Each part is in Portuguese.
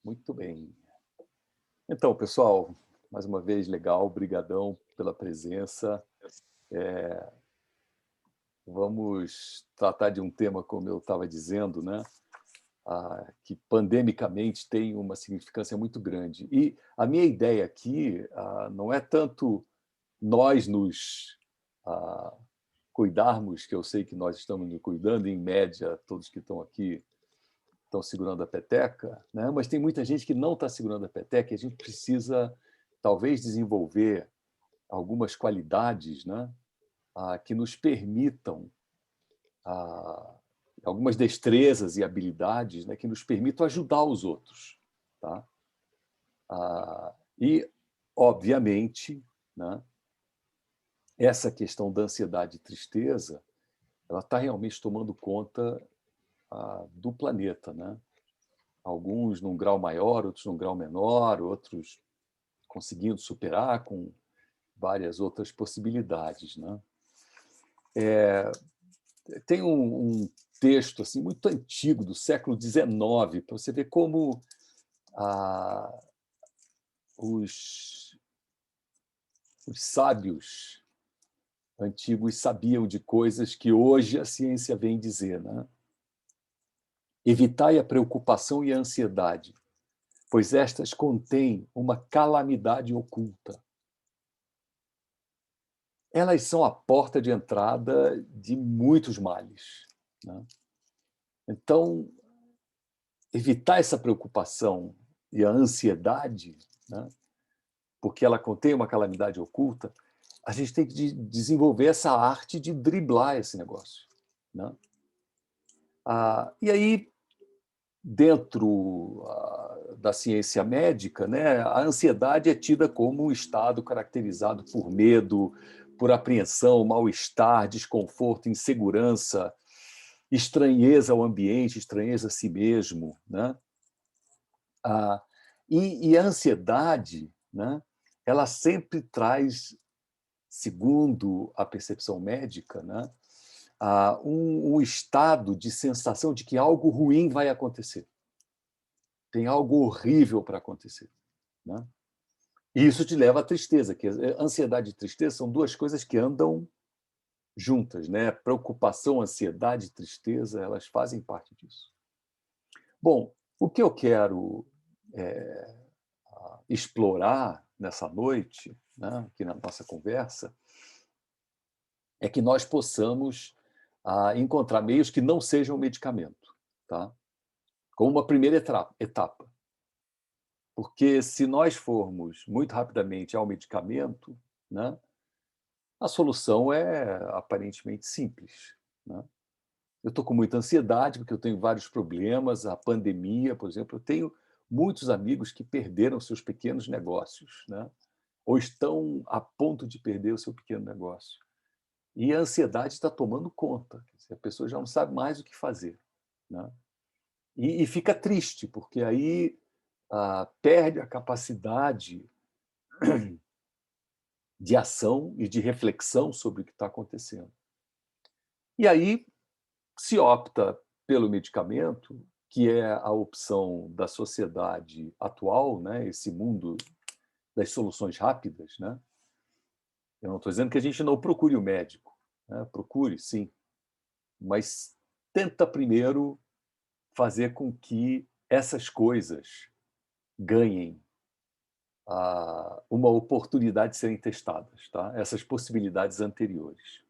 Muito bem. Então, pessoal, mais uma vez, legal, brigadão pela presença. Vamos tratar de um tema, como eu estava dizendo, né? Que pandemicamente tem uma significância muito grande. E a minha ideia aqui não é tanto nós nos ah, cuidarmos, que eu sei que nós estamos nos cuidando, em média, todos que estão aqui estão segurando a peteca, né? Mas tem muita gente que não está segurando a peteca e a gente precisa, talvez, desenvolver algumas qualidades, né? Que nos permitam, ah, algumas destrezas e habilidades, né? Que nos permitam ajudar os outros. Tá? E, obviamente, né? Essa questão da ansiedade e tristeza, ela está realmente tomando conta do planeta, né? Alguns num grau maior, outros num grau menor, outros conseguindo superar com várias outras possibilidades, né? Tem um texto assim muito antigo do século XIX para você ver como ah, os, os sábios antigos sabiam de coisas que hoje a ciência vem dizer, né? Evitai a preocupação e a ansiedade, pois estas contêm uma calamidade oculta. Elas são a porta de entrada de muitos males, né? Então, evitar essa preocupação e a ansiedade, né, porque ela contém uma calamidade oculta, a gente tem que desenvolver essa arte de driblar esse negócio, né? E aí, dentro da ciência médica, né, a ansiedade é tida como um estado caracterizado por medo, por apreensão, mal-estar, desconforto, insegurança, estranheza ao ambiente, estranheza a si mesmo, né? Ah, e a ansiedade, né, ela sempre traz, segundo a percepção médica, né, um estado de sensação de que algo ruim vai acontecer. Tem algo horrível para acontecer, né? E isso te leva à tristeza, que ansiedade e tristeza são duas coisas que andam juntas, né? Preocupação, ansiedade e tristeza, elas fazem parte disso. Bom, o que eu quero explorar nessa noite, né, aqui na nossa conversa, é que nós possamos encontrar meios que não sejam medicamento, tá? Como uma primeira etapa. Porque se nós formos muito rapidamente ao medicamento, né, a solução é aparentemente simples, né? Eu estou com muita ansiedade porque eu tenho vários problemas, a pandemia, por exemplo, eu tenho muitos amigos que perderam seus pequenos negócios, né? Ou estão a ponto de perder o seu pequeno negócio. E a ansiedade está tomando conta, a pessoa já não sabe mais o que fazer, né? E fica triste, porque aí perde a capacidade de ação e de reflexão sobre o que está acontecendo. E aí se opta pelo medicamento, que é a opção da sociedade atual, né? Esse mundo das soluções rápidas, né? Eu não estou dizendo que a gente não procure o médico, né? Procure, sim, mas tenta primeiro fazer com que essas coisas ganhem uma oportunidade de serem testadas, tá? Essas possibilidades anteriores.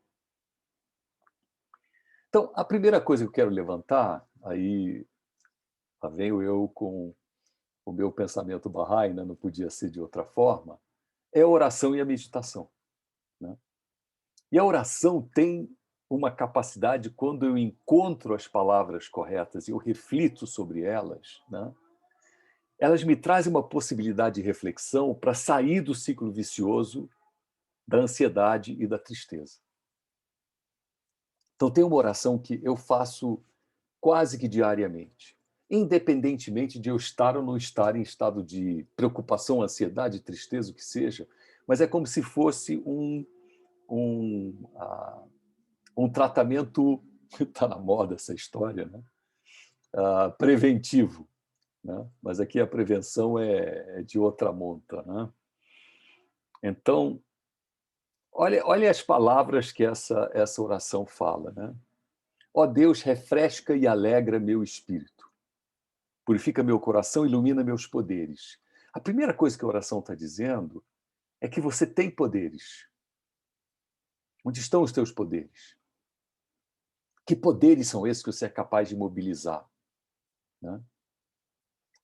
Então, a primeira coisa que eu quero levantar, aí lá venho eu com o meu pensamento Bahá'í, né? Não podia ser de outra forma, é a oração e a meditação, né? E a oração tem uma capacidade, quando eu encontro as palavras corretas e eu reflito sobre elas, né? Elas me trazem uma possibilidade de reflexão para sair do ciclo vicioso da ansiedade e da tristeza. Então, tem uma oração que eu faço quase que diariamente, independentemente de eu estar ou não estar em estado de preocupação, ansiedade, tristeza, o que seja, mas é como se fosse um, um tratamento, está na moda essa história, né? Preventivo, né? Mas aqui a prevenção é de outra monta, né? Então, olha as palavras que essa oração fala, né? Ó Deus, refresca e alegra meu espírito, purifica meu coração, ilumina meus poderes. A primeira coisa que a oração está dizendo é que você tem poderes. Onde estão os teus poderes? Que poderes são esses que você é capaz de mobilizar? Né?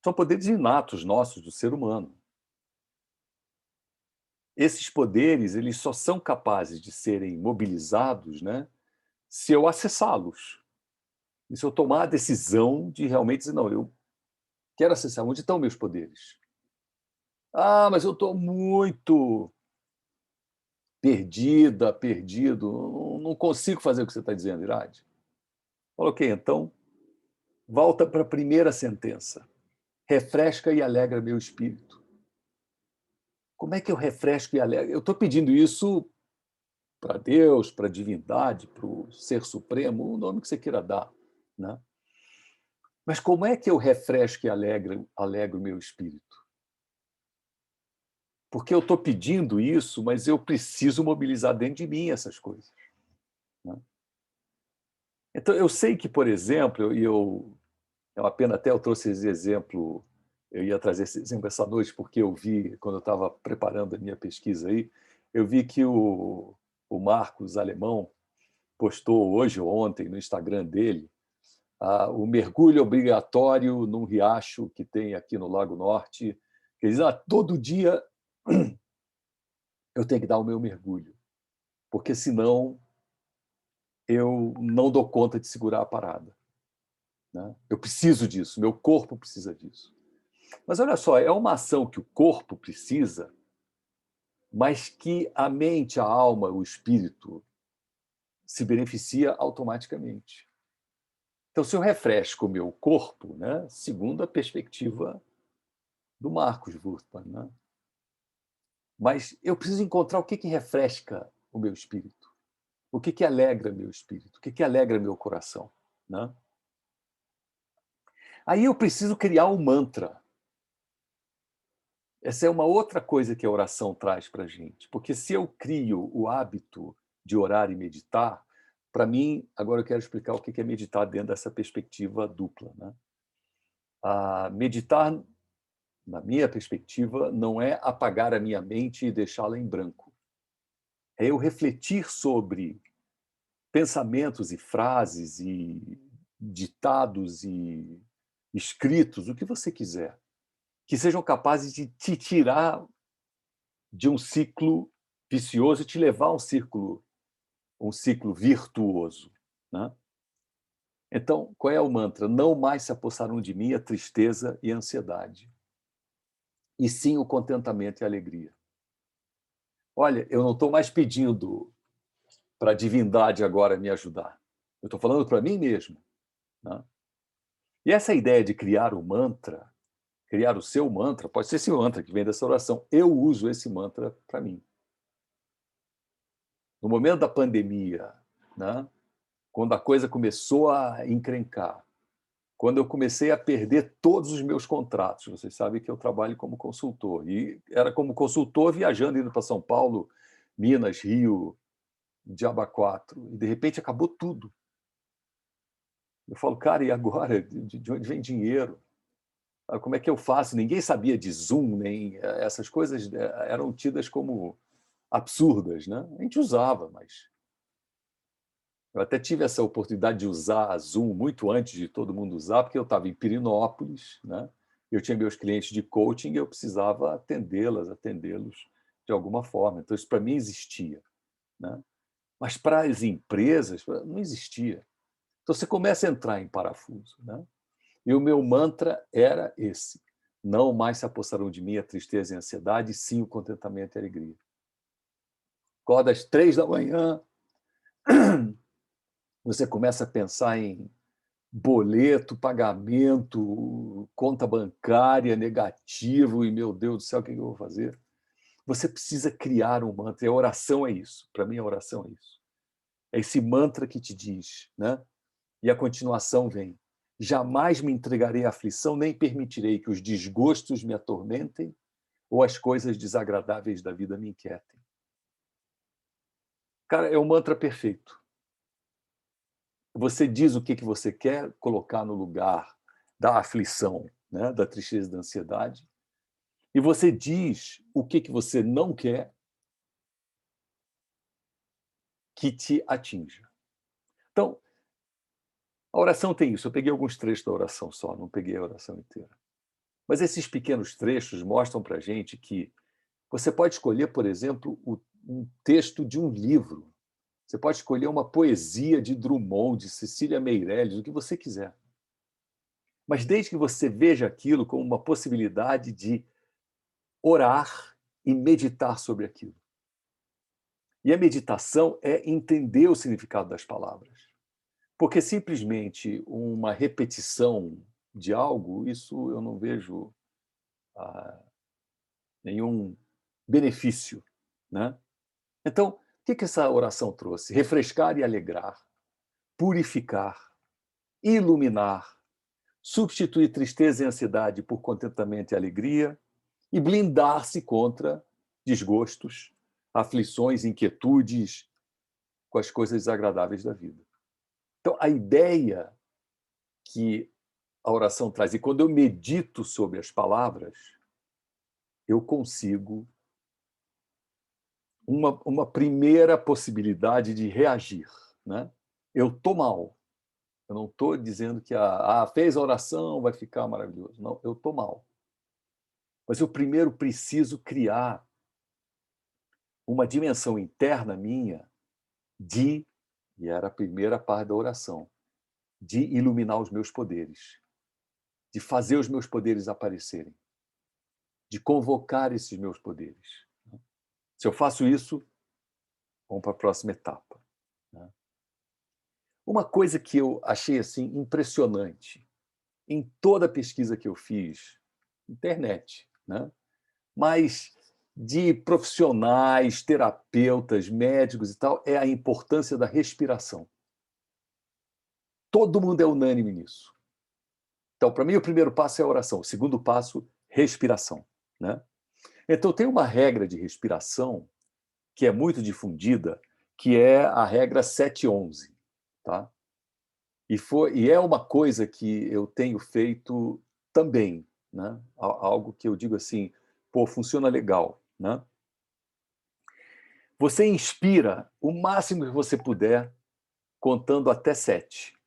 São poderes inatos nossos, do ser humano. Esses poderes, eles só são capazes de serem mobilizados, né, se eu acessá-los. E se eu tomar a decisão de realmente dizer, não, eu quero acessar. Onde estão meus poderes? Ah, mas eu estou muito perdida, perdido, não consigo fazer o que você está dizendo, Irade. Ok, então, volta para a primeira sentença. Refresca e alegra meu espírito. Como é que eu refresco e alegro? Eu estou pedindo isso para Deus, para a divindade, para o Ser Supremo, o nome que você queira dar, né? Mas como é que eu refresco e alegro o meu espírito? Porque eu estou pedindo isso, mas eu preciso mobilizar dentro de mim essas coisas, né? Então, eu sei que, por exemplo, é uma pena até eu trouxe esse exemplo, eu ia trazer esse exemplo essa noite, porque eu vi, quando eu estava preparando a minha pesquisa aí, eu vi que o Marcos Alemão postou hoje ou ontem no Instagram dele o mergulho obrigatório num riacho que tem aqui no Lago Norte. Ele diz, todo dia eu tenho que dar o meu mergulho, porque senão eu não dou conta de segurar a parada, né? Eu preciso disso, meu corpo precisa disso. Mas olha só, é uma ação que o corpo precisa, mas que a mente, a alma, o espírito se beneficia automaticamente. Então, se eu refresco o meu corpo, né, segundo a perspectiva do Marcos Wurtmann, né, mas eu preciso encontrar o que refresca o meu espírito, o que alegra meu espírito, o que alegra meu coração, né? Aí eu preciso criar um mantra. Essa é uma outra coisa que a oração traz para a gente, porque se eu crio o hábito de orar e meditar, para mim, agora eu quero explicar o que é meditar dentro dessa perspectiva dupla, né? Meditar, na minha perspectiva, não é apagar a minha mente e deixá-la em branco. É eu refletir sobre pensamentos e frases e ditados e escritos, o que você quiser, que sejam capazes de te tirar de um ciclo vicioso e te levar a um ciclo virtuoso, né? Então, qual é o mantra? Não mais se apossarão de mim a tristeza e a ansiedade, e sim o contentamento e a alegria. Olha, eu não estou mais pedindo para a divindade agora me ajudar. Eu estou falando para mim mesmo, né? E essa ideia de criar o mantra, criar o seu mantra, pode ser esse mantra que vem dessa oração. Eu uso esse mantra para mim. No momento da pandemia, né, quando a coisa começou a encrencar, quando eu comecei a perder todos os meus contratos, vocês sabem que eu trabalho como consultor, e era como consultor viajando, indo para São Paulo, Minas, Rio, Diaba 4, e de repente acabou tudo. Eu falo, cara, e agora? De onde vem dinheiro? Como é que eu faço? Ninguém sabia de Zoom, nem essas coisas eram tidas como absurdas, né? A gente usava, mas eu até tive essa oportunidade de usar a Zoom muito antes de todo mundo usar, porque eu estava em Pirinópolis, né? Eu tinha meus clientes de coaching e eu precisava atendê-los de alguma forma. Então, isso para mim existia, né? Mas para as empresas não existia. Então, você começa a entrar em parafuso, né? E o meu mantra era esse: não mais se apossarão de mim a tristeza e a ansiedade, sim o contentamento e a alegria. Acorda às 3 da manhã, você começa a pensar em boleto, pagamento, conta bancária, negativo, e meu Deus do céu, o que eu vou fazer? Você precisa criar um mantra, e a oração é isso. Para mim, a oração é isso. É esse mantra que te diz, né? E a continuação vem. jamais me entregarei à aflição, nem permitirei que os desgostos me atormentem ou as coisas desagradáveis da vida me inquietem. Cara, é um mantra perfeito. Você diz o que você quer colocar no lugar da aflição, né, da tristeza e da ansiedade, e você diz o que você não quer que te atinja. Então, a oração tem isso. Eu peguei alguns trechos da oração só, não peguei a oração inteira. Mas esses pequenos trechos mostram para a gente que você pode escolher, por exemplo, um texto de um livro. Você pode escolher uma poesia de Drummond, de Cecília Meirelles, o que você quiser. Mas desde que você veja aquilo como uma possibilidade de orar e meditar sobre aquilo. E a meditação é entender o significado das palavras. Porque simplesmente uma repetição de algo, isso eu não vejo nenhum benefício, né? Então, o que essa oração trouxe? Refrescar e alegrar, purificar, iluminar, substituir tristeza e ansiedade por contentamento e alegria e blindar-se contra desgostos, aflições, inquietudes com as coisas desagradáveis da vida. Então, a ideia que a oração traz, e quando eu medito sobre as palavras, eu consigo uma primeira possibilidade de reagir, né? Eu estou mal. Eu não estou dizendo que fez a oração, vai ficar maravilhoso. Não, eu estou mal. Mas eu primeiro preciso criar uma dimensão interna minha e era a primeira parte da oração, de iluminar os meus poderes, de fazer os meus poderes aparecerem, de convocar esses meus poderes. Se eu faço isso, vamos para a próxima etapa. Uma coisa que eu achei assim impressionante em toda a pesquisa que eu fiz, internet, né? Mas de profissionais, terapeutas, médicos e tal, é a importância da respiração. Todo mundo é unânime nisso. Então, para mim, o primeiro passo é a oração, o segundo passo, respiração, né? Então, tem uma regra de respiração que é muito difundida, que é a regra 7-11, tá? E é uma coisa que eu tenho feito também, né? Algo que eu digo assim, pô, funciona legal, né? Você inspira o máximo que você puder, contando até 7.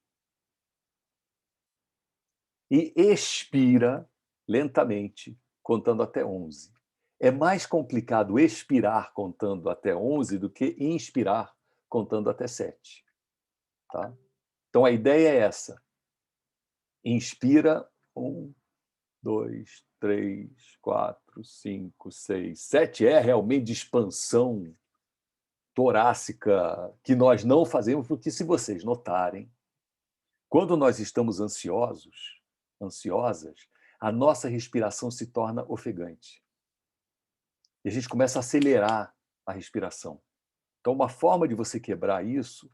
E expira lentamente, contando até 11. É mais complicado expirar contando até 11 do que inspirar contando até 7. Tá? Então, a ideia é essa. Inspira 1, 2, 3, 4, 5, 6, 7. É realmente de expansão torácica que nós não fazemos, porque se vocês notarem, quando nós estamos ansiosas, a nossa respiração se torna ofegante. E a gente começa a acelerar a respiração. Então, uma forma de você quebrar isso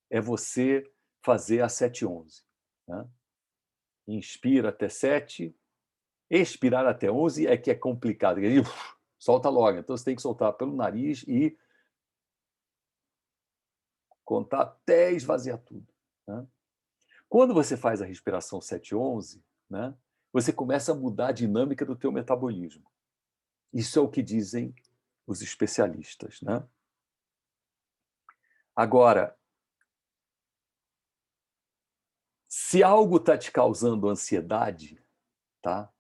é você fazer a 7-11. Né? Inspira até 7, expirar até 11 é que é complicado. Aí, solta logo. Então, você tem que soltar pelo nariz e contar até esvaziar tudo. Né? Quando você faz a respiração 7-11, né, você começa a mudar a dinâmica do teu metabolismo. Isso é o que dizem os especialistas. Né? Agora, se algo está te causando ansiedade, tá?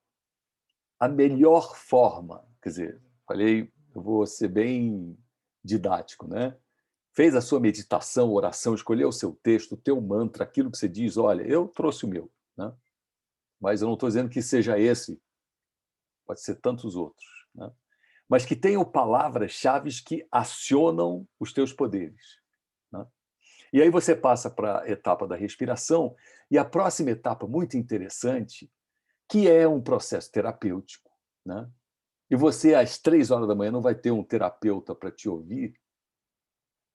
A melhor forma, quer dizer, falei, eu vou ser bem didático, né? Fez a sua meditação, oração, escolheu o seu texto, o teu mantra, aquilo que você diz, olha, eu trouxe o meu, né? Mas eu não estou dizendo que seja esse, pode ser tantos outros, né? Mas que tenham palavras-chave que acionam os teus poderes. Né? E aí você passa para a etapa da respiração, e a próxima etapa, muito interessante, que é um processo terapêutico, né? E você, às 3 horas da manhã, não vai ter um terapeuta para te ouvir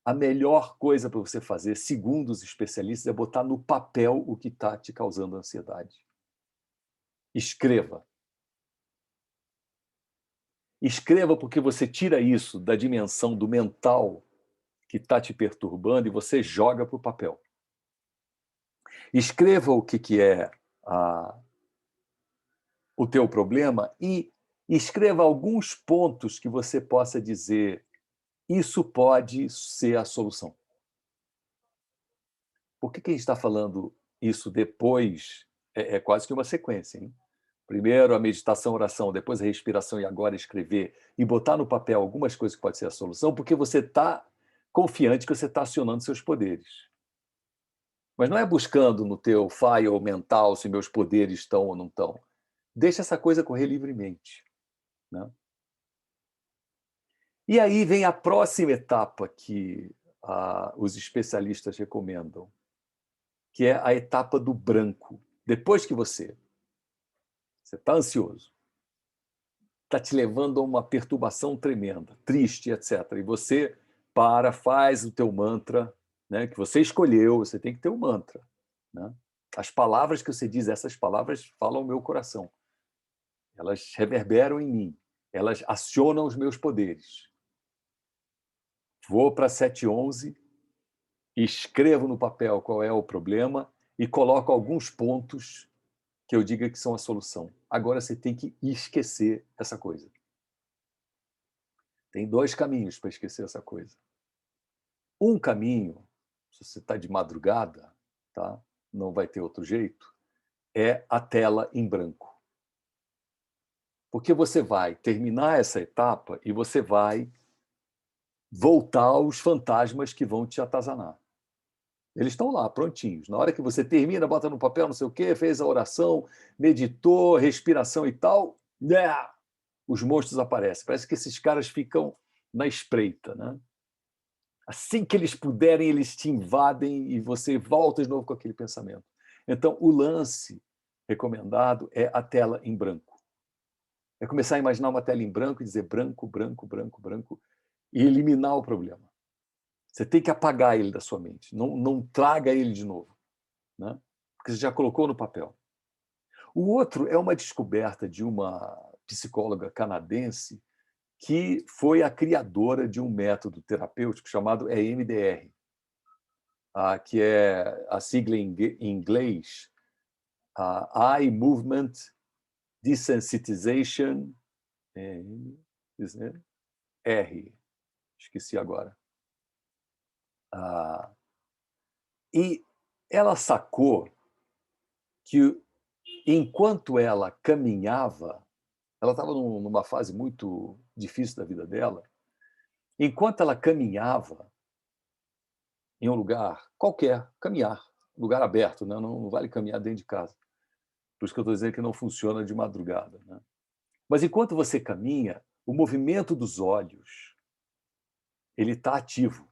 a melhor coisa para você fazer, segundo os especialistas, é botar no papel o que está te causando ansiedade. Escreva. Escreva, porque você tira isso da dimensão do mental que está te perturbando e você joga para o papel. Escreva o que é o teu problema e escreva alguns pontos que você possa dizer: isso pode ser a solução. Por que a gente está falando isso depois? É quase que uma sequência, hein? Primeiro a meditação, oração, depois a respiração e agora escrever e botar no papel algumas coisas que pode ser a solução, porque você está confiante que você está acionando seus poderes. Mas não é buscando no teu file mental se meus poderes estão ou não estão. Deixa essa coisa correr livremente, né? E aí vem a próxima etapa que os especialistas recomendam, que é a etapa do branco. Depois que você está ansioso, está te levando a uma perturbação tremenda, triste, etc. E você faz o teu mantra, né, que você escolheu, você tem que ter um mantra, né? As palavras que você diz, essas palavras falam ao meu coração. Elas reverberam em mim, elas acionam os meus poderes. Vou para 711, escrevo no papel qual é o problema e coloco alguns pontos que eu diga que são a solução. Agora você tem que esquecer essa coisa. Tem 2 caminhos para esquecer essa coisa. Um caminho, se você está de madrugada, tá? Não vai ter outro jeito, é a tela em branco. Porque você vai terminar essa etapa e você vai voltar aos fantasmas que vão te atazanar. Eles estão lá, prontinhos. Na hora que você termina, bota no papel, não sei o quê, fez a oração, meditou, respiração e tal, né? Os monstros aparecem. Parece que esses caras ficam na espreita, né? Assim que eles puderem, eles te invadem e você volta de novo com aquele pensamento. Então, o lance recomendado é a tela em branco. É começar a imaginar uma tela em branco e dizer branco, branco, branco, branco, e eliminar o problema. Você tem que apagar ele da sua mente. Não traga ele de novo, né? Porque você já colocou no papel. O outro é uma descoberta de uma psicóloga canadense que foi a criadora de um método terapêutico chamado EMDR, que é a sigla em inglês, Eye Movement Desensitization, R, esqueci agora. E ela sacou que, enquanto ela caminhava, ela estava numa fase muito difícil da vida dela, enquanto ela caminhava em um lugar qualquer, caminhar, lugar aberto, né? Não vale caminhar dentro de casa. Por isso que eu estou dizendo que não funciona de madrugada, né? Mas enquanto você caminha, o movimento dos olhos ele está ativo.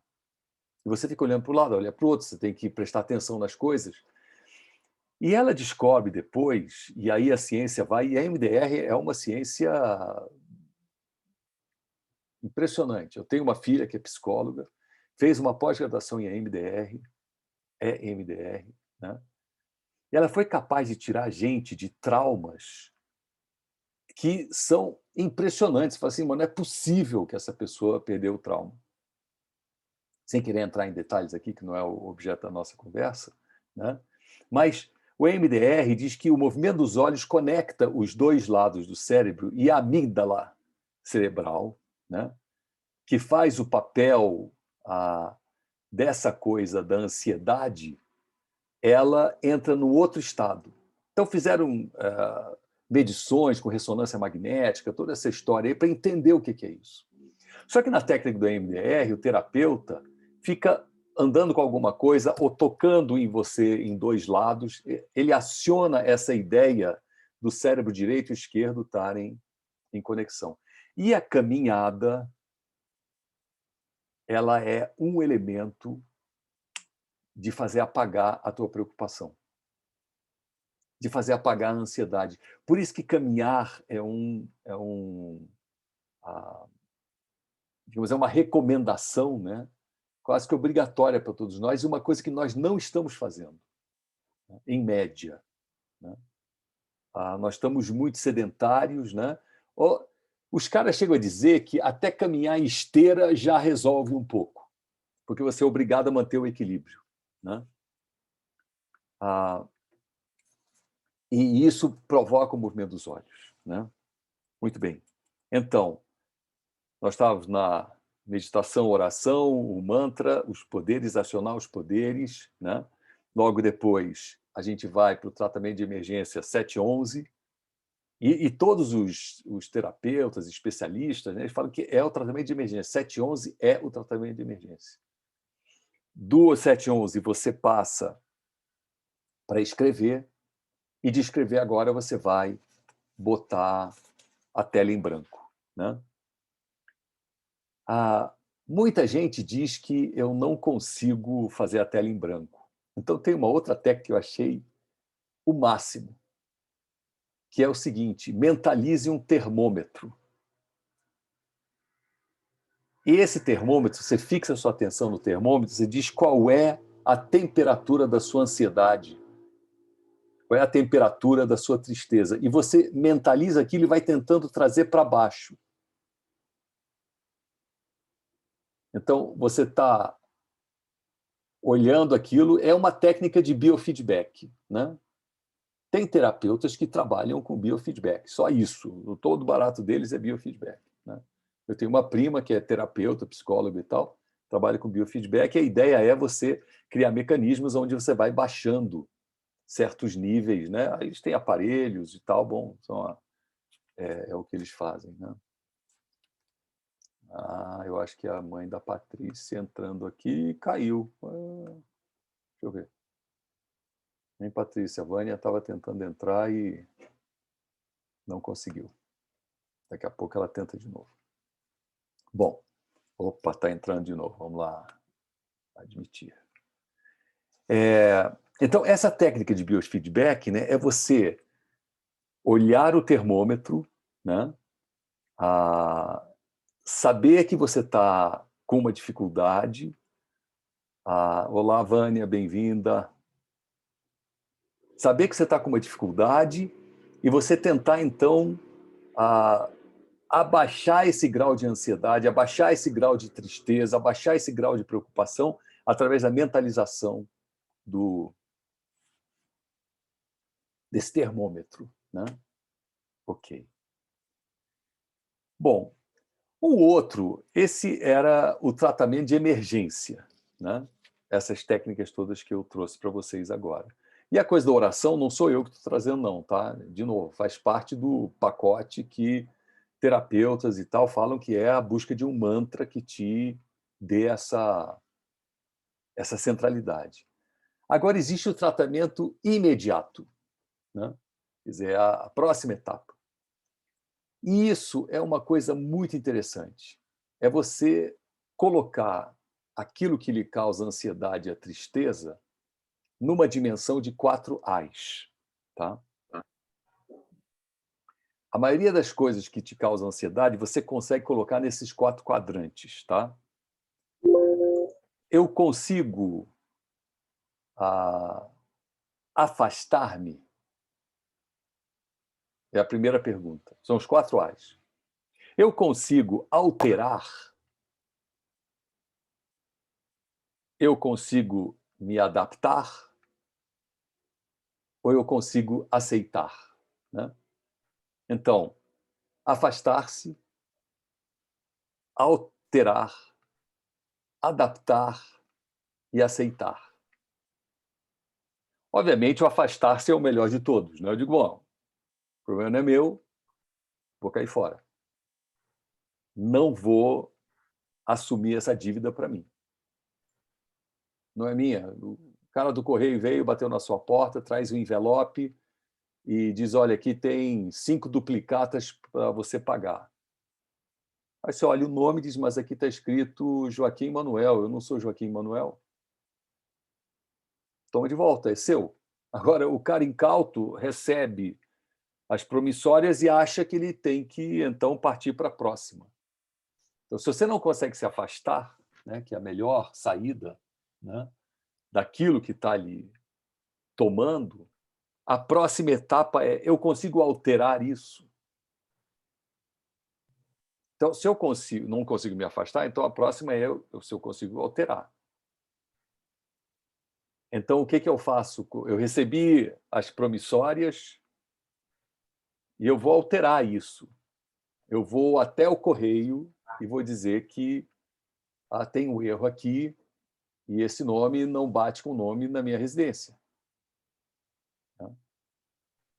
E você fica olhando para o lado, olha para o outro, você tem que prestar atenção nas coisas. E ela descobre depois, e aí a ciência vai, e a MDR é uma ciência impressionante. Eu tenho uma filha que é psicóloga, fez uma pós-graduação em EMDR, né? E ela foi capaz de tirar gente de traumas que são impressionantes. Você fala assim, mas não é possível que essa pessoa perdeu o trauma. Sem querer entrar em detalhes aqui, que não é o objeto da nossa conversa, né? Mas o EMDR diz que o movimento dos olhos conecta os 2 lados do cérebro e a amígdala cerebral, né? Que faz o papel dessa coisa da ansiedade, ela entra no outro estado. Então fizeram medições com ressonância magnética, toda essa história aí, para entender o que é isso. Só que na técnica do EMDR, o terapeuta fica andando com alguma coisa ou tocando em você em 2 lados, ele aciona essa ideia do cérebro direito e esquerdo estarem em conexão. E a caminhada, ela é um elemento de fazer apagar a tua preocupação, de fazer apagar a ansiedade. Por isso que caminhar digamos, é uma recomendação, né, quase que obrigatória para todos nós, e uma coisa que nós não estamos fazendo, né, em média. Né? Nós estamos muito sedentários. Né? Os caras chegam a dizer que até caminhar em esteira já resolve um pouco, porque você é obrigado a manter o equilíbrio. Né? E isso provoca o movimento dos olhos. Né? Muito bem. Então, nós estávamos na meditação, oração, o mantra, os poderes, acionar os poderes. Né? Logo depois, a gente vai para o tratamento de emergência 711, e todos os terapeutas, especialistas, né, eles falam que é o tratamento de emergência. 711 é o tratamento de emergência. Do 711, você passa para escrever, e de escrever agora você vai botar a tela em branco. Né? Muita gente diz que eu não consigo fazer a tela em branco. Então, tem uma outra técnica que eu achei o máximo, que é o seguinte: mentalize um termômetro. E esse termômetro, você fixa a sua atenção no termômetro, você diz qual é a temperatura da sua ansiedade, qual é a temperatura da sua tristeza. E você mentaliza aquilo e vai tentando trazer para baixo. Então, você está olhando aquilo, é uma técnica de biofeedback. Né? Tem terapeutas que trabalham com biofeedback, só isso. Todo barato deles é biofeedback. Né? Eu tenho uma prima que é terapeuta, psicóloga e tal, trabalha com biofeedback, e a ideia é você criar mecanismos onde você vai baixando certos níveis. Né? Aí eles têm aparelhos e tal, bom, é o que eles fazem. Né? Eu acho que a mãe da Patrícia entrando aqui caiu. Deixa eu ver. Nem Patrícia, a Vânia estava tentando entrar e não conseguiu. Daqui a pouco ela tenta de novo. Bom, opa, está entrando de novo. Vamos lá, admitir. Então, essa técnica de biofeedback, né, é você olhar o termômetro, né, saber que você está com uma dificuldade. Olá, Vânia, bem-vinda. Saber que você está com uma dificuldade e você tentar, então, abaixar esse grau de ansiedade, abaixar esse grau de tristeza, abaixar esse grau de preocupação através da mentalização desse termômetro. Né? Ok. Bom, o outro, esse era o tratamento de emergência. Né? Essas técnicas todas que eu trouxe para vocês agora. E a coisa da oração não sou eu que estou trazendo, não. Tá? De novo, faz parte do pacote que terapeutas e tal falam que é a busca de um mantra que te dê essa centralidade. Agora, existe o tratamento imediato. Né? Quer dizer, a próxima etapa. E isso é uma coisa muito interessante. É você colocar aquilo que lhe causa ansiedade e a tristeza numa dimensão de 4 As. Tá? A maioria das coisas que te causam ansiedade, você consegue colocar nesses 4 quadrantes. Tá? Eu consigo afastar-me? É a primeira pergunta. São os 4 As. Eu consigo alterar? Eu consigo me adaptar? Ou eu consigo aceitar? Né? Então, afastar-se, alterar, adaptar e aceitar. Obviamente, o afastar-se é o melhor de todos. Né? Eu digo, bom, o problema não é meu, vou cair fora. Não vou assumir essa dívida para mim. Não é minha. O cara do correio veio, bateu na sua porta, traz um envelope e diz, olha, aqui tem 5 duplicatas para você pagar. Aí você olha o nome e diz, mas aqui está escrito Joaquim Manuel, eu não sou Joaquim Manuel. Toma de volta, é seu. Agora, o cara incauto recebe as promissórias e acha que ele tem que, então, partir para a próxima. Então, se você não consegue se afastar, né, que é a melhor saída, né, daquilo que está ali tomando, a próxima etapa é: eu consigo alterar isso? Então, se eu não consigo me afastar, então a próxima é se eu consigo alterar. Então, o que que eu faço? Eu recebi as promissórias e eu vou alterar isso. Eu vou até o correio e vou dizer que tem um erro aqui e esse nome não bate com o nome na minha residência.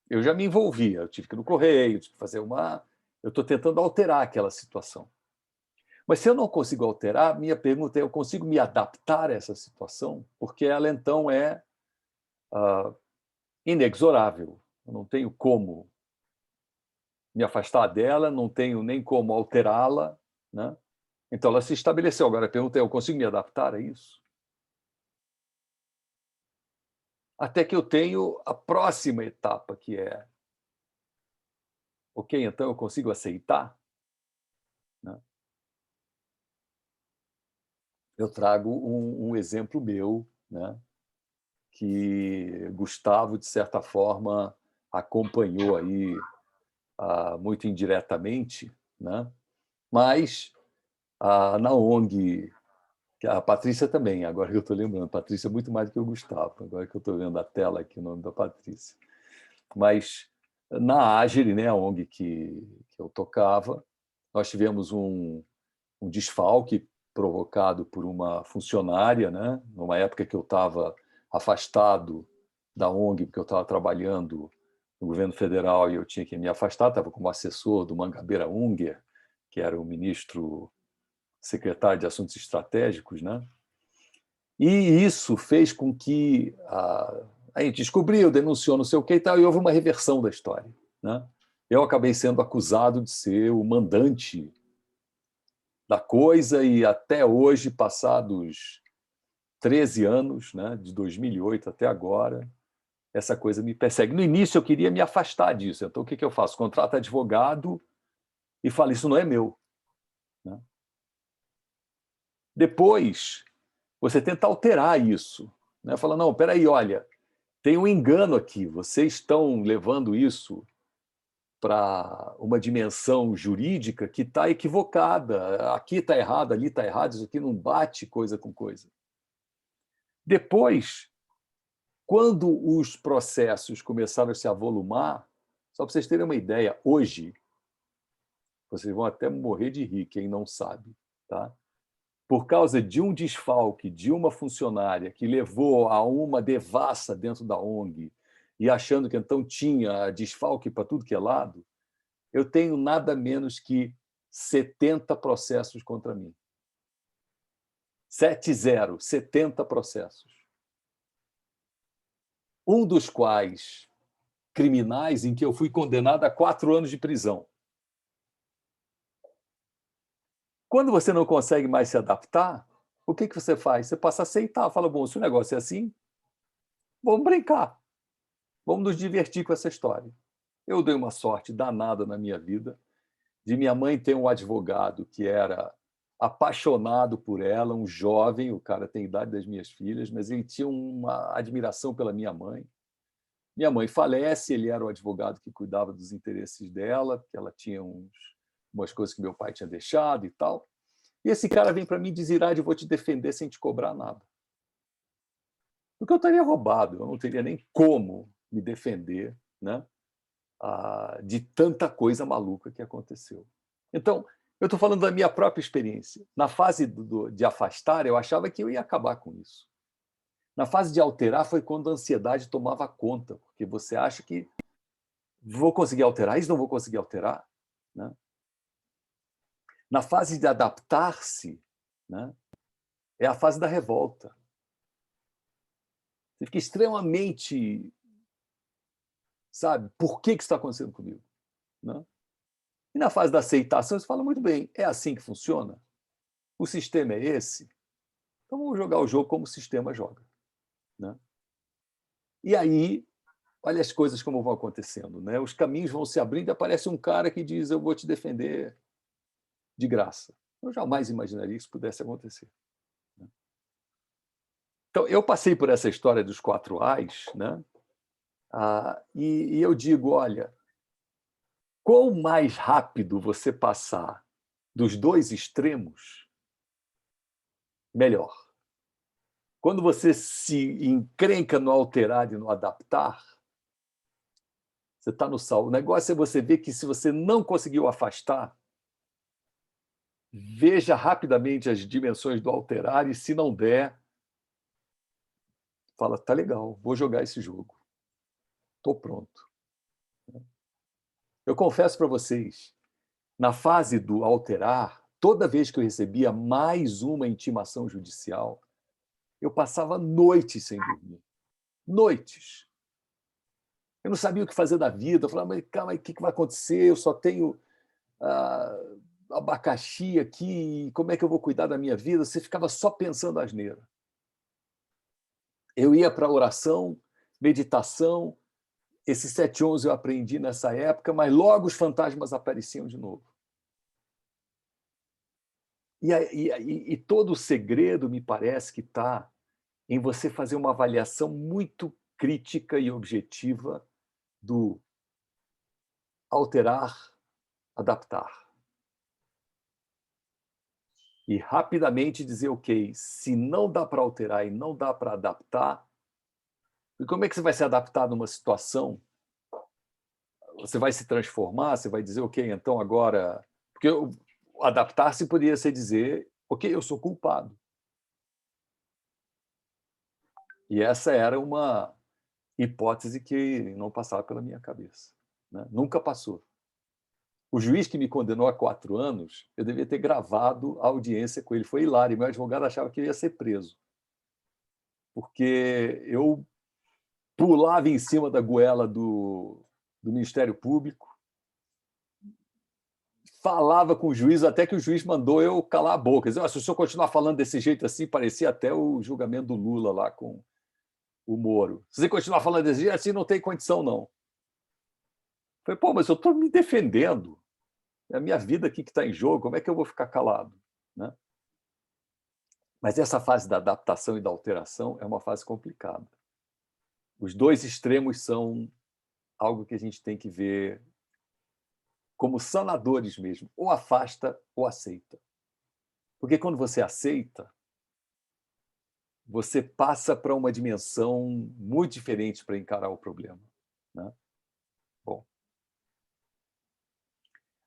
Eu já me envolvi, eu tive que ir no correio, tive que fazer uma... Eu estou tentando alterar aquela situação. Mas se eu não consigo alterar, minha pergunta é: eu consigo me adaptar a essa situação? Porque ela, então, é inexorável. Eu não tenho como me afastar dela, não tenho nem como alterá-la, né? Então, ela se estabeleceu. Agora, a pergunta é: eu consigo me adaptar a isso? Até que eu tenho a próxima etapa, que é: ok, então eu consigo aceitar? Né? Eu trago um exemplo meu, né, que Gustavo, de certa forma, acompanhou aí muito indiretamente, né? Mas na ONG, que a Patrícia também, agora que eu estou lembrando, a Patrícia é muito mais do que o Gustavo, agora que eu estou vendo a tela aqui, o nome da Patrícia. Mas na Agile, né, a ONG que eu tocava, nós tivemos um desfalque provocado por uma funcionária, né, numa época que eu estava afastado da ONG, porque eu estava trabalhando no governo federal e eu tinha que me afastar, estava como assessor do Mangabeira Unger, que era o ministro secretário de Assuntos Estratégicos, né? E isso fez com que a gente descobriu, denunciou, não sei o que e tal, e houve uma reversão da história, né? Eu acabei sendo acusado de ser o mandante da coisa e até hoje, passados 13 anos, né, de 2008 até agora, essa coisa me persegue. No início eu queria me afastar disso, então o que eu faço? Contrato advogado e falo: isso não é meu. Né? Depois, você tenta alterar isso. Né? Fala: não, peraí, olha, tem um engano aqui, vocês estão levando isso para uma dimensão jurídica que está equivocada. Aqui está errado, ali está errado, isso aqui não bate coisa com coisa. Depois, quando os processos começaram a se avolumar, só para vocês terem uma ideia, hoje, vocês vão até morrer de rir, quem não sabe, tá? Por causa de um desfalque de uma funcionária que levou a uma devassa dentro da ONG e achando que então tinha desfalque para tudo que é lado, eu tenho nada menos que 70 processos contra mim. 70, 70 processos. Um dos quais criminais em que eu fui condenado a 4 anos de prisão. Quando você não consegue mais se adaptar, o que você faz? Você passa a aceitar, fala: bom, se o negócio é assim, vamos brincar, vamos nos divertir com essa história. Eu dei uma sorte danada na minha vida de minha mãe ter um advogado que era apaixonado por ela, um jovem, o cara tem a idade das minhas filhas, mas ele tinha uma admiração pela minha mãe. Minha mãe falece, ele era o advogado que cuidava dos interesses dela, porque ela tinha umas coisas que meu pai tinha deixado e tal. E esse cara vem para mim e diz: Irad, eu vou te defender sem te cobrar nada. Porque eu estaria roubado, eu não teria nem como me defender, né, de tanta coisa maluca que aconteceu. Então, eu estou falando da minha própria experiência. Na fase de afastar, eu achava que eu ia acabar com isso. Na fase de alterar foi quando a ansiedade tomava conta, porque você acha que vou conseguir alterar isso, não vou conseguir alterar. Né? Na fase de adaptar-se, né, é a fase da revolta. Você fica extremamente, sabe, por que isso está acontecendo comigo? Né? E na fase da aceitação, você fala: muito bem, é assim que funciona? O sistema é esse? Então vamos jogar o jogo como o sistema joga. Né? E aí, olha as coisas como vão acontecendo. Né? Os caminhos vão se abrindo e aparece um cara que diz: eu vou te defender de graça. Eu jamais imaginaria que isso pudesse acontecer. Então, eu passei por essa história dos 4 As, né? E eu digo, olha, quanto mais rápido você passar dos 2 extremos, melhor. Quando você se encrenca no alterar e no adaptar, você está no salvo. O negócio é você ver que, se você não conseguiu afastar, veja rapidamente as dimensões do alterar, e se não der, fala, tá legal, vou jogar esse jogo. Estou pronto. Eu confesso para vocês, na fase do alterar, toda vez que eu recebia mais uma intimação judicial, eu passava noites sem dormir. Noites. Eu não sabia o que fazer da vida. Eu falava, mas calma, o que vai acontecer? Eu só tenho abacaxi aqui, como é que eu vou cuidar da minha vida? Você ficava só pensando asneira. Eu ia para a oração, meditação, esse 711 eu aprendi nessa época, mas logo os fantasmas apareciam de novo. E todo o segredo, me parece, que está em você fazer uma avaliação muito crítica e objetiva do alterar, adaptar. E rapidamente dizer, ok, se não dá para alterar e não dá para adaptar, e como é que você vai se adaptar numa situação? Você vai se transformar, você vai dizer, ok, então agora... Porque adaptar-se poderia ser dizer, ok, eu sou culpado. E essa era uma hipótese que não passava pela minha cabeça, né? Nunca passou. O juiz que me condenou a 4 anos, eu devia ter gravado a audiência com ele. Foi hilário. Meu advogado achava que eu ia ser preso, porque eu pulava em cima da goela do Ministério Público, falava com o juiz, até que o juiz mandou eu calar a boca. Dizia, se o senhor continuar falando desse jeito assim, parecia até o julgamento do Lula lá com o Moro. Se você continuar falando desse jeito assim, não tem condição, não. Eu falei, pô, mas eu estou me defendendo. É a minha vida aqui que está em jogo, como é que eu vou ficar calado? Né? Mas essa fase da adaptação e da alteração é uma fase complicada. Os 2 extremos são algo que a gente tem que ver como sanadores mesmo. Ou afasta ou aceita. Porque quando você aceita, você passa para uma dimensão muito diferente para encarar o problema, né? Bom,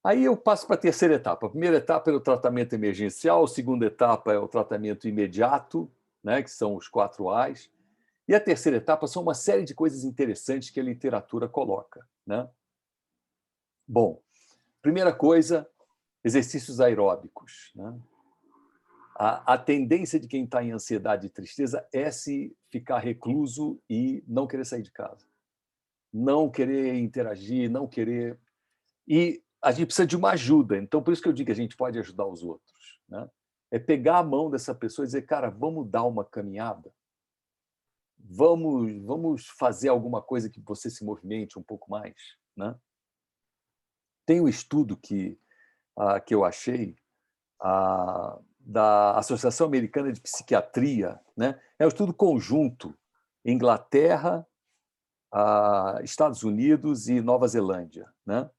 aí eu passo para a terceira etapa. A primeira etapa é o tratamento emergencial, a segunda etapa é o tratamento imediato, né, que são os 4 As, e a terceira etapa são uma série de coisas interessantes que a literatura coloca, né? Bom, primeira coisa, exercícios aeróbicos, né? A tendência de quem está em ansiedade e tristeza é se ficar recluso e não querer sair de casa, não querer interagir, não querer... E a gente precisa de uma ajuda. Então, por isso que eu digo que a gente pode ajudar os outros, né? É pegar a mão dessa pessoa e dizer, cara, vamos dar uma caminhada? Vamos fazer alguma coisa que você se movimente um pouco mais, né? Tem um estudo que eu achei, da Associação Americana de Psiquiatria, né? É um estudo conjunto, Inglaterra, Estados Unidos e Nova Zelândia, né?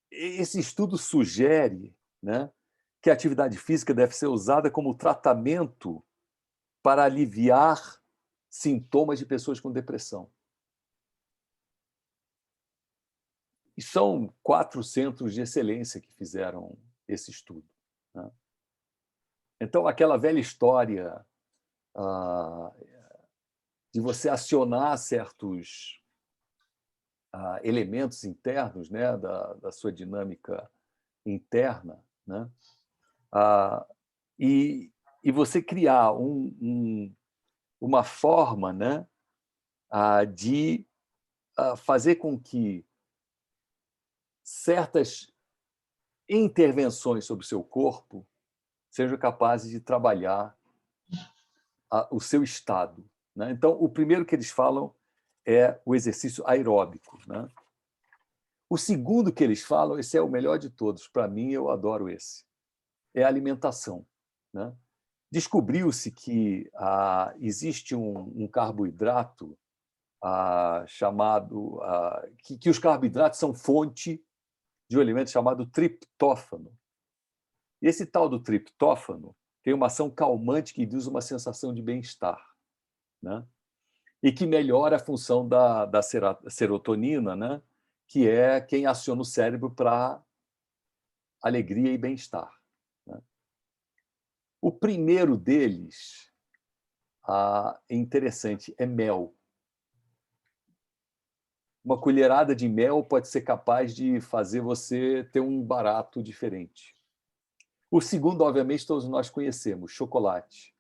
Esse estudo sugere, né, que a atividade física deve ser usada como tratamento para aliviar sintomas de pessoas com depressão. E são 4 centros de excelência que fizeram esse estudo, né? Então, aquela velha história de você acionar certos elementos internos, né, da sua dinâmica interna, né, e você criar uma forma, né, de fazer com que certas intervenções sobre o seu corpo sejam capazes de trabalhar o seu estado, né? Então, o primeiro que eles falam é o exercício aeróbico, né? O segundo que eles falam, esse é o melhor de todos, para mim, eu adoro esse, é a alimentação, né? descobriu-se que existe um carboidrato chamado... que os carboidratos são fonte de um elemento chamado triptófano. E esse tal do triptófano tem uma ação calmante que induz uma sensação de bem-estar, né? E que melhora a função da serotonina, né? Que é quem aciona o cérebro para alegria e bem-estar, né? O primeiro deles, é interessante, é mel. Uma colherada de mel pode ser capaz de fazer você ter um barato diferente. O segundo, obviamente, todos nós conhecemos, chocolate.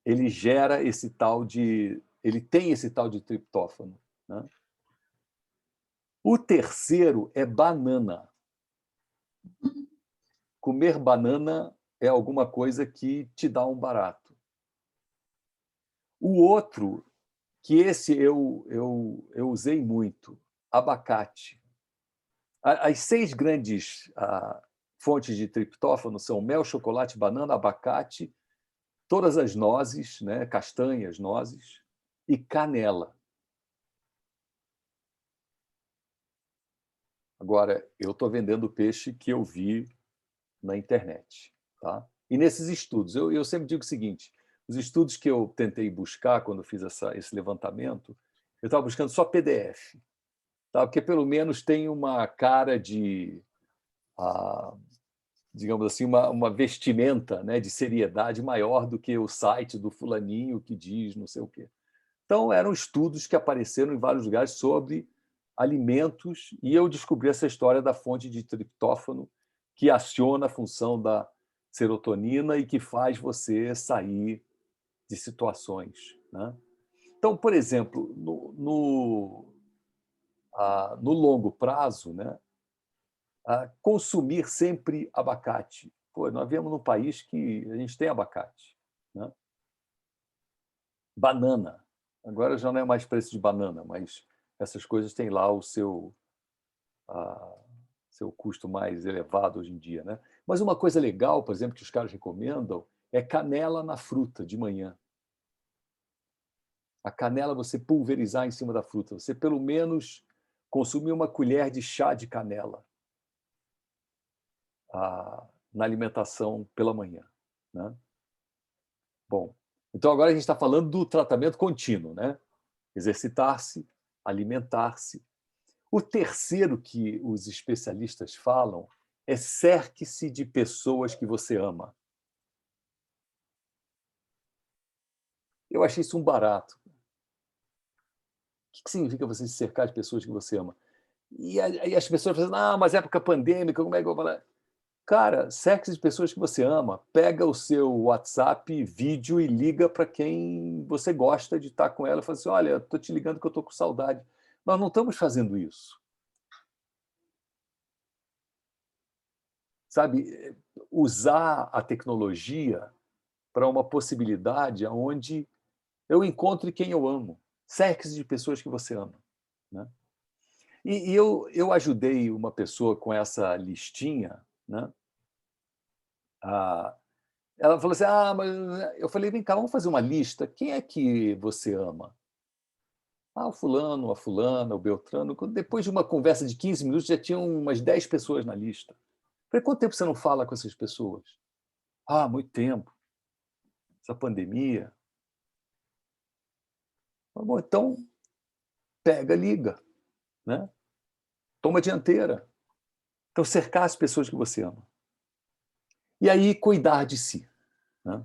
Ele gera esse tal de... Ele tem esse tal de triptófano, né? O terceiro é banana. Comer banana é alguma coisa que te dá um barato. O outro, que esse eu usei muito, abacate. As 6 grandes fontes de triptófano são mel, chocolate, banana, abacate, todas as nozes, né, castanhas, nozes, e canela. Agora, eu estou vendendo o peixe que eu vi na internet. Tá? E nesses estudos, eu sempre digo o seguinte, os estudos que eu tentei buscar quando fiz esse levantamento, eu estava buscando só PDF, tá? Porque pelo menos tem uma cara de, digamos assim, uma vestimenta, né, de seriedade maior do que o site do fulaninho que diz não sei o quê. Então, eram estudos que apareceram em vários lugares sobre alimentos, e eu descobri essa história da fonte de triptófano que aciona a função da serotonina e que faz você sair de situações, né? Então, por exemplo, no longo prazo, né, consumir sempre abacate. Pô, nós vivemos num país que a gente tem abacate, né? Banana. Agora já não é mais preço de banana, mas essas coisas têm lá o seu custo mais elevado hoje em dia, né? Mas uma coisa legal, por exemplo, que os caras recomendam é canela na fruta de manhã. A canela você pulverizar em cima da fruta. Você, pelo menos, consumir uma colher de chá de canela na alimentação pela manhã, né? Bom, então agora a gente está falando do tratamento contínuo, né? Exercitar-se, alimentar-se. O terceiro que os especialistas falam é cerque-se de pessoas que você ama. Eu achei isso um barato. O que significa você se cercar de pessoas que você ama? E aí as pessoas falam, ah, mas época pandêmica, como é que eu vou falar? Cara, cerque-se de pessoas que você ama. Pega o seu WhatsApp, vídeo e liga para quem você gosta de estar com ela e fala assim, olha, estou te ligando que eu estou com saudade. Nós não estamos fazendo isso. Sabe, usar a tecnologia para uma possibilidade onde eu encontre quem eu amo. Cerque-se de pessoas que você ama, né? E eu ajudei uma pessoa com essa listinha, né? Ela falou assim, mas... Eu falei, vem cá, vamos fazer uma lista. Quem é que você ama? O fulano, a fulana, o Beltrano. Depois de uma conversa de 15 minutos, já tinham umas 10 pessoas na lista. Eu falei, quanto tempo você não fala com essas pessoas? Muito tempo. Essa pandemia. Bom, então, pega, liga, né? Toma a dianteira. Então, cercar as pessoas que você ama. E aí, cuidar de si, né?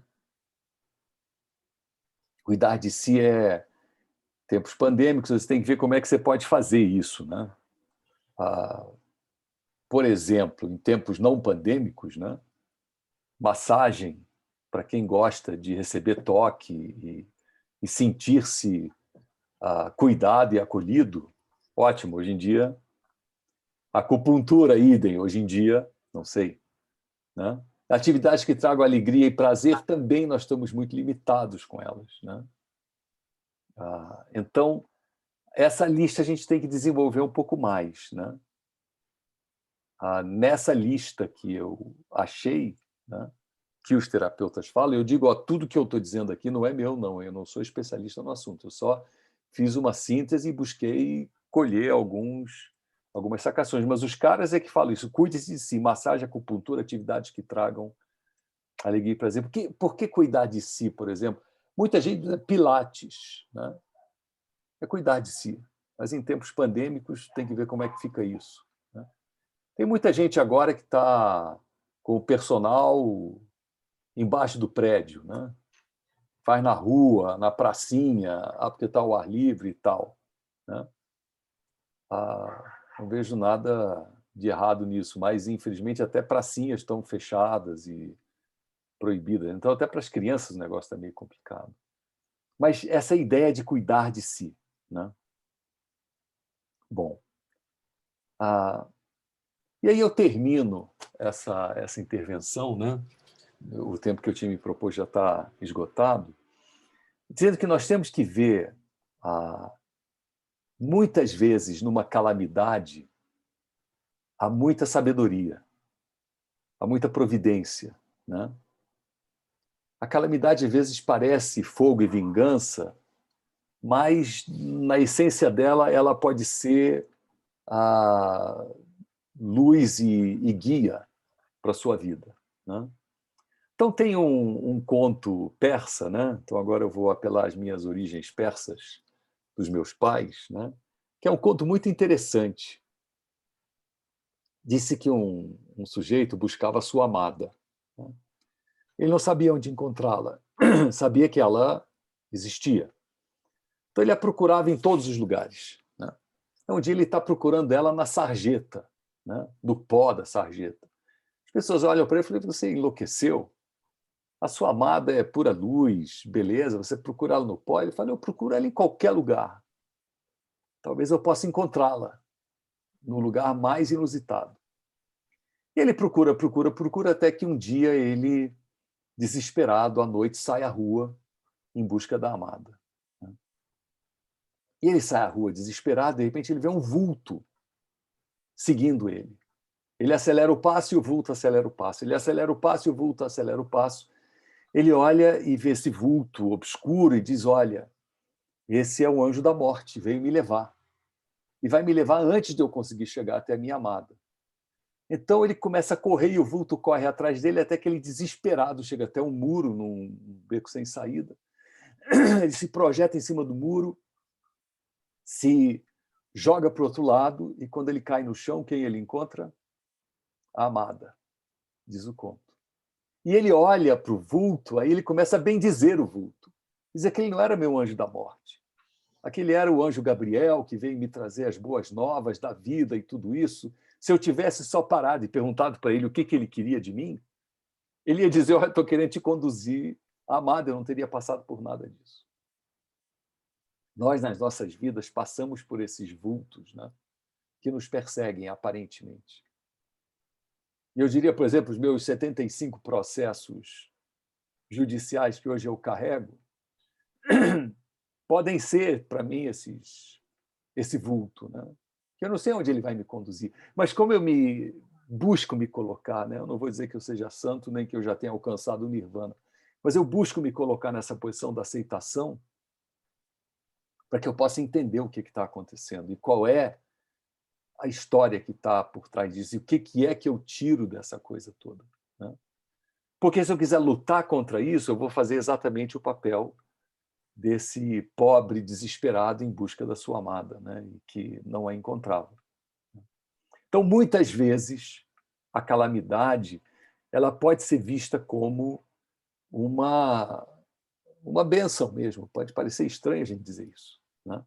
Cuidar de si é tempos pandêmicos, você tem que ver como é que você pode fazer isso, né? Por exemplo, em tempos não pandêmicos, né? Massagem, para quem gosta de receber toque e sentir-se cuidado e acolhido, ótimo. Hoje em dia, acupuntura, idem, hoje em dia, não sei, né? Atividades que tragam alegria e prazer, também nós estamos muito limitados com elas, né? Então, essa lista a gente tem que desenvolver um pouco mais, né? Nessa lista que eu achei, né, que os terapeutas falam, eu digo, ó, tudo que eu estou dizendo aqui não é meu, não, eu não sou especialista no assunto, eu só fiz uma síntese e busquei colher algumas sacações, mas os caras é que falam isso, cuide-se de si, massagem, acupuntura, atividades que tragam alegria e prazer. Por que cuidar de si, por exemplo? Muita gente diz pilates, né? É cuidar de si, mas em tempos pandêmicos tem que ver como é que fica isso, né? Tem muita gente agora que está com o personal embaixo do prédio, né? Faz na rua, na pracinha, porque está ao ar livre e tal, né? Não vejo nada de errado nisso, mas infelizmente até pracinhas estão fechadas e proibidas. Então até para as crianças o negócio está meio complicado. Mas essa ideia de cuidar de si, né? Bom, e aí eu termino essa intervenção, né? O tempo que eu tinha me proposto já está esgotado, dizendo que nós temos que ver, muitas vezes, numa calamidade, há muita sabedoria, há muita providência, né? A calamidade, às vezes, parece fogo e vingança, mas, na essência dela, ela pode ser a luz e guia para a sua vida, né? Então, tem um conto persa, né? Então, agora eu vou apelar às minhas origens persas, dos meus pais, né? Que é um conto muito interessante. Disse que um sujeito buscava a sua amada, né? Ele não sabia onde encontrá-la, sabia que ela existia. Então, ele a procurava em todos os lugares, né? Então, um dia ele está procurando ela na sarjeta, né? No pó da sarjeta. As pessoas olham para ele e falam, você enlouqueceu? A sua amada é pura luz, beleza, você procura ela no pó? Ele fala, eu procuro ela em qualquer lugar. Talvez eu possa encontrá-la no lugar mais inusitado. E ele procura, procura, procura, até que um dia ele, desesperado, à noite, sai à rua em busca da amada. E ele sai à rua desesperado, de repente ele vê um vulto seguindo ele. Ele acelera o passo e o vulto acelera o passo. Ele acelera o passo e o vulto acelera o passo. Ele olha e vê esse vulto obscuro e diz, olha, esse é o anjo da morte, veio me levar. E vai me levar antes de eu conseguir chegar até a minha amada. Então ele começa a correr e o vulto corre atrás dele até que ele, desesperado, chega até um muro, num beco sem saída. Ele se projeta em cima do muro, se joga para o outro lado e, quando ele cai no chão, quem ele encontra? A amada, diz o conto. E ele olha para o vulto, aí ele começa a bendizer o vulto. Diz que ele não era meu anjo da morte. Aquele era o anjo Gabriel, que veio me trazer as boas novas da vida e tudo isso. Se eu tivesse só parado e perguntado para ele o que ele queria de mim, ele ia dizer, estou querendo te conduzir à amada, eu não teria passado por nada disso. Nós, nas nossas vidas, passamos por esses vultos, né, que nos perseguem, aparentemente. E eu diria, por exemplo, os meus 75 processos judiciais que hoje eu carrego, podem ser, para mim, esse vulto, né? Que eu não sei onde ele vai me conduzir. Mas como eu busco me colocar, né? Eu não vou dizer que eu seja santo, nem que eu já tenha alcançado o nirvana, mas eu busco me colocar nessa posição da aceitação para que eu possa entender o que está acontecendo e qual é a história que está por trás disso e o que é que eu tiro dessa coisa toda, né? Porque se eu quiser lutar contra isso, eu vou fazer exatamente o papel desse pobre desesperado em busca da sua amada, né? E que não a encontrava. Então, muitas vezes, a calamidade ela pode ser vista como uma bênção mesmo. Pode parecer estranho a gente dizer isso, né?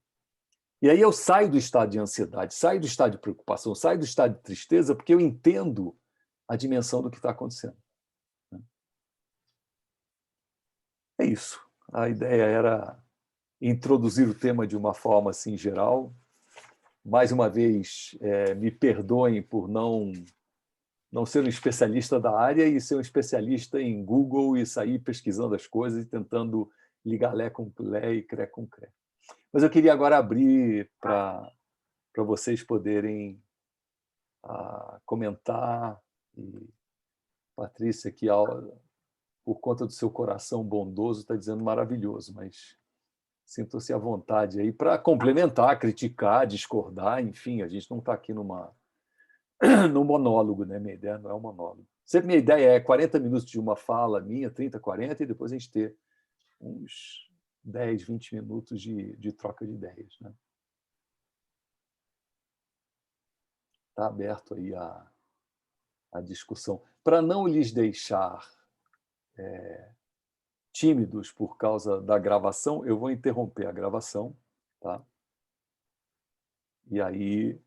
E aí eu saio do estado de ansiedade, saio do estado de preocupação, saio do estado de tristeza, porque eu entendo a dimensão do que está acontecendo. É isso. A ideia era introduzir o tema de uma forma assim geral. Mais uma vez, me perdoem por não ser um especialista da área e ser um especialista em Google e sair pesquisando as coisas e tentando ligar Lé com Lé e Cré com Cré. Mas eu queria agora abrir para vocês poderem comentar. E Patrícia aqui por conta do seu coração bondoso, está dizendo maravilhoso, mas sintam-se à vontade aí para complementar, criticar, discordar, enfim, a gente não está aqui num monólogo, né? Minha ideia não é um monólogo. Sempre minha ideia é 40 minutos de uma fala minha, 30, 40, e depois a gente ter uns 10, 20 minutos de troca de ideias. Né? Está aberto aí a discussão. Para não lhes deixar tímidos por causa da gravação, eu vou interromper a gravação, tá? E aí